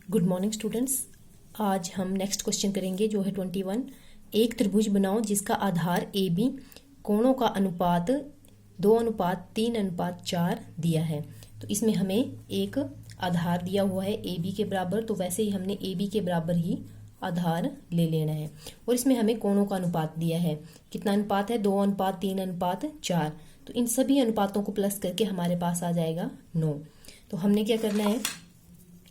Good morning students. आज हम next question करेंगे जो है 21। एक त्रिभुज बनाओ जिसका आधार ए बी, कोणों का अनुपात 2:3:4 दिया है। तो इसमें हमें एक आधार दिया हुआ है ए बी के बराबर, तो वैसे ही हमने ए बी के बराबर ही आधार ले लेना है। और इसमें हमें कोणों का अनुपात दिया है। कितना अनुपात है? 2:3:4। तो इन सभी अनुपातों को प्लस करके हमारे पास आ जाएगा 9। तो हमने क्या करना है,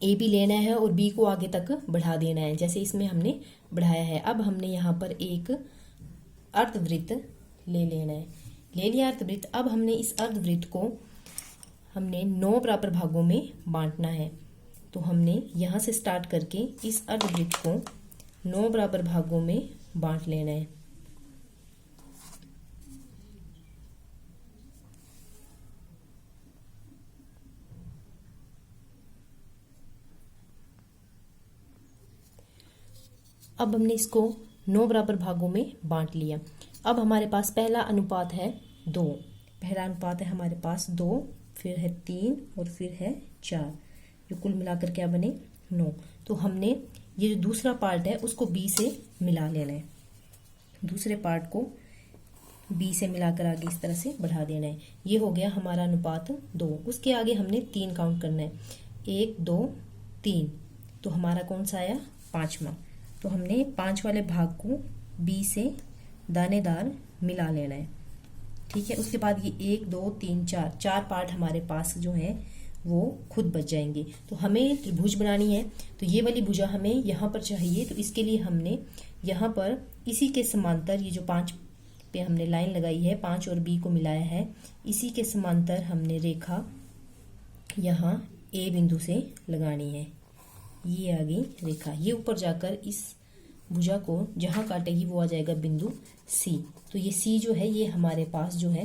ए बी लेना है और बी को आगे तक बढ़ा देना है, जैसे इसमें हमने बढ़ाया है। अब हमने यहाँ पर एक अर्धवृत्त ले लेना है। ले लिया अर्धवृत्त। अब हमने इस अर्धवृत्त को हमने 9 बराबर भागों में बांटना है। तो हमने यहाँ से स्टार्ट करके इस अर्धवृत्त को 9 बराबर भागों में बांट लेना है। अब हमने इसको 9 बराबर भागों में बांट लिया। अब हमारे पास पहला अनुपात है 2। पहला अनुपात है हमारे पास 2, फिर है 3 और फिर है 4, जो कुल मिलाकर क्या बने 9। तो हमने ये जो दूसरा पार्ट है उसको b से मिला लेना है। दूसरे पार्ट को b से मिलाकर आगे इस तरह से बढ़ा देना है। ये हो गया हमारा अनुपात 2। उसके आगे हमने 3 काउंट करना है। 1 2 3। तो हमारा कौन सा आया? 5वां। तो हमने 5 वाले भाग को b से दानेदार मिला लेना है। ठीक है। उसके बाद ये 1 2 3 4 पार्ट हमारे पास जो है वो खुद बच जाएंगे। तो हमें त्रिभुज बनानी है, तो ये वाली भुजा हमें यहाँ पर चाहिए। तो इसके लिए हमने यहाँ पर इसी के समांतर, ये जो 5 पे हमने लाइन लगाई है, 5 और b को मिलाया है, इसी के समांतर हमने रेखा यहाँ a बिंदु से लगानी है। ये आ गई रेखा। ये ऊपर जाकर इस भुजा को जहां काटेगी वो आ जाएगा बिंदु C। तो ये C जो है, ये हमारे पास जो है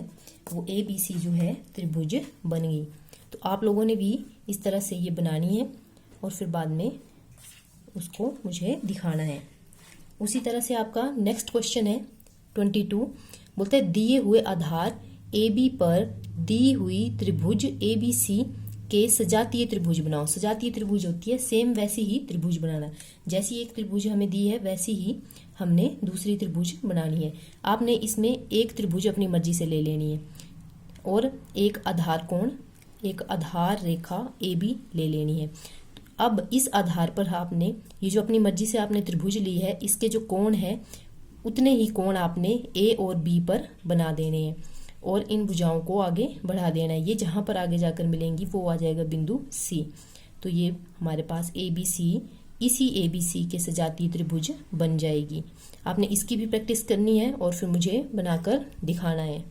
वो ABC जो है त्रिभुज बन गई। तो आप लोगों ने भी इस तरह से ये बनानी है और फिर बाद में उसको मुझे दिखाना है। उसी तरह से आपका नेक्स्ट क्वेश्चन है 22। बोलते हैं दिए हुए आधार AB पर दी हुई त्रिभुज ABC के सजातीय त्रिभुज बनाओ। सजातीय त्रिभुज होती है सेम वैसी ही त्रिभुज बनाना। जैसी एक त्रिभुज हमें दी है वैसी ही हमने दूसरी त्रिभुज बनानी है। आपने इसमें एक त्रिभुज अपनी मर्जी से ले लेनी है और एक आधार कोण, एक आधार रेखा AB ले लेनी है। अब इस आधार पर आपने ये जो अपनी मर्जी से आपने त्रिभुज ली है, इसके जो कोण है उतने ही कोण आपने A और B पर बना देने हैं और इन भुजाओं को आगे बढ़ा देना है। ये जहां पर आगे जाकर मिलेंगी वो आ जाएगा बिंदु C। तो ये हमारे पास ABC इसी ABC के सजातीय त्रिभुज बन जाएगी। आपने इसकी भी प्रैक्टिस करनी है और फिर मुझे बनाकर दिखाना है।